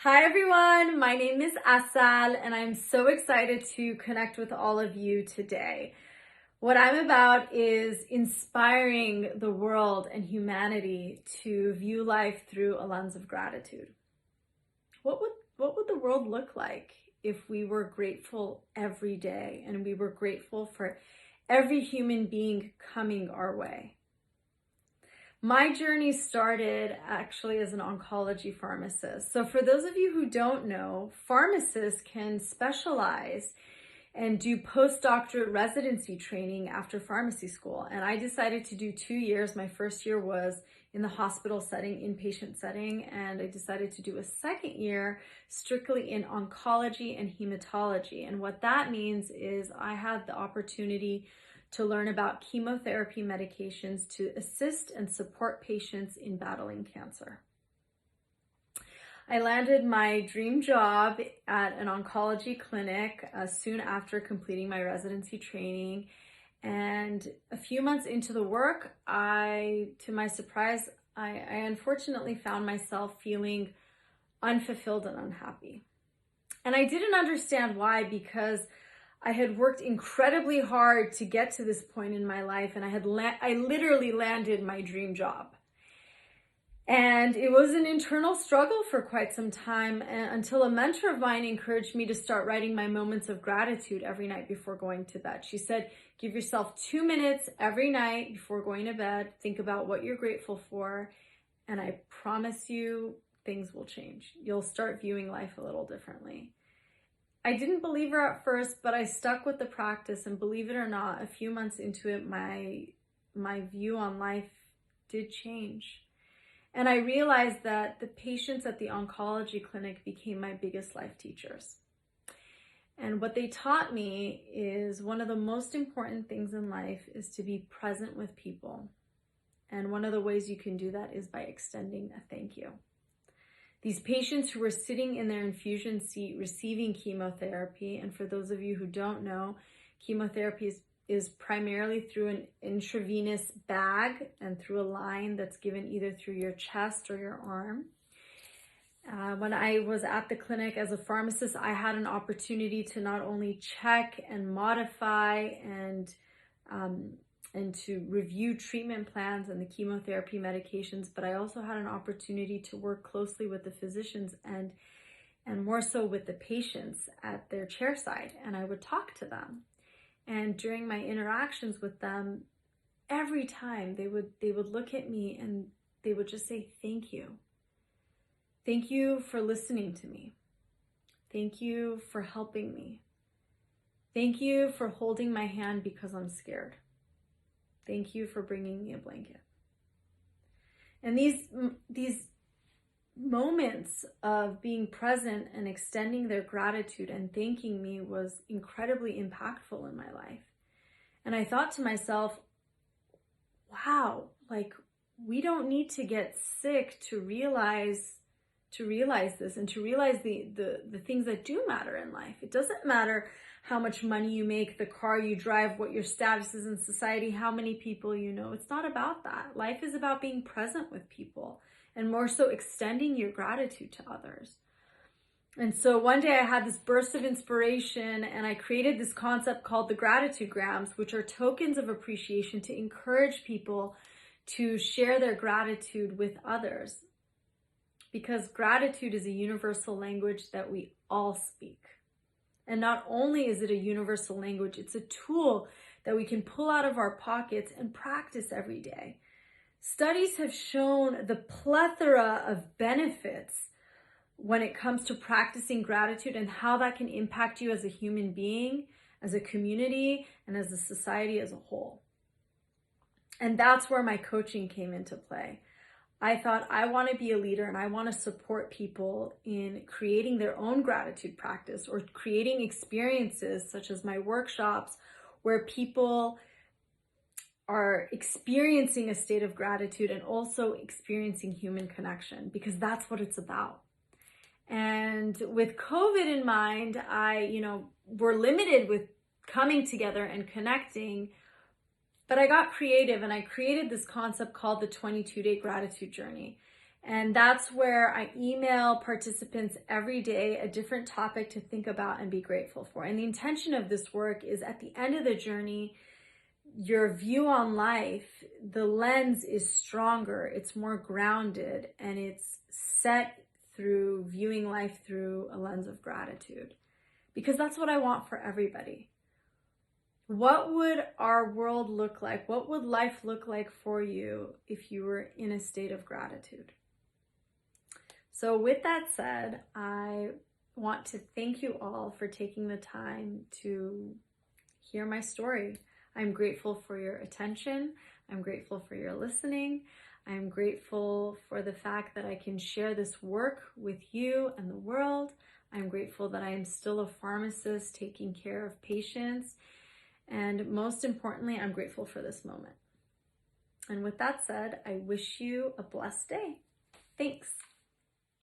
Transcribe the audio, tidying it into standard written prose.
Hi everyone, my name is Asal and I'm so excited to connect with all of you today. What I'm about is inspiring the world and humanity to view life through a lens of gratitude. What would the world look like if we were grateful every day and we were grateful for every human being coming our way? My journey started actually as an oncology pharmacist. So for those of you who don't know, pharmacists can specialize and do postdoctorate residency training after pharmacy school. And I decided to do 2 years. My first year was in the hospital setting, inpatient setting, and I decided to do a second year strictly in oncology and hematology. And what that means is I had the opportunity to learn about chemotherapy medications to assist and support patients in battling cancer. I landed my dream job at an oncology clinic soon after completing my residency training. And a few months into the work, to my surprise, I unfortunately found myself feeling unfulfilled and unhappy. And I didn't understand why, because I had worked incredibly hard to get to this point in my life, and I literally landed my dream job. And it was an internal struggle for quite some time until a mentor of mine encouraged me to start writing my moments of gratitude every night before going to bed. She said, give yourself 2 minutes every night before going to bed. Think about what you're grateful for. And I promise you, things will change. You'll start viewing life a little differently. I didn't believe her at first, but I stuck with the practice, and believe it or not, a few months into it, my view on life did change. And I realized that the patients at the oncology clinic became my biggest life teachers. And what they taught me is one of the most important things in life is to be present with people. And one of the ways you can do that is by extending a thank you. These patients who were sitting in their infusion seat receiving chemotherapy, and for those of you who don't know, chemotherapy is primarily through an intravenous bag and through a line that's given either through your chest or your arm. When I was at the clinic as a pharmacist, I had an opportunity to not only check and modify and to review treatment plans and the chemotherapy medications, but I also had an opportunity to work closely with the physicians and more so with the patients at their chairside, and I would talk to them. And during my interactions with them, every time they would look at me and they would just say, thank you. Thank you for listening to me. Thank you for helping me. Thank you for holding my hand because I'm scared. Thank you for bringing me a blanket. And these moments of being present and extending their gratitude and thanking me was incredibly impactful in my life. And I thought to myself, wow, like we don't need to get sick to realize this and to realize the things that do matter in life. It doesn't matter how much money you make, the car you drive, what your status is in society, how many people you know. It's not about that. Life is about being present with people and more so extending your gratitude to others. And so one day I had this burst of inspiration and I created this concept called the gratitude grams, which are tokens of appreciation to encourage people to share their gratitude with others. Because gratitude is a universal language that we all speak. And not only is it a universal language, it's a tool that we can pull out of our pockets and practice every day. Studies have shown the plethora of benefits when it comes to practicing gratitude and how that can impact you as a human being, as a community, and as a society as a whole. And that's where my coaching came into play. I thought I want to be a leader and I want to support people in creating their own gratitude practice or creating experiences such as my workshops where people are experiencing a state of gratitude and also experiencing human connection, because that's what it's about. And with COVID in mind, we're limited with coming together and connecting. But I got creative and I created this concept called the 22-day gratitude journey. And that's where I email participants every day a different topic to think about and be grateful for. And the intention of this work is at the end of the journey, your view on life, the lens is stronger, it's more grounded, and it's set through viewing life through a lens of gratitude. Because that's what I want for everybody. What would our world look like? What would life look like for you if you were in a state of gratitude? So with that said, I want to thank you all for taking the time to hear my story. I'm grateful for your attention. I'm grateful for your listening. I'm grateful for the fact that I can share this work with you and the world. I'm grateful that I am still a pharmacist taking care of patients. And most importantly, I'm grateful for this moment. And with that said, I wish you a blessed day. Thanks.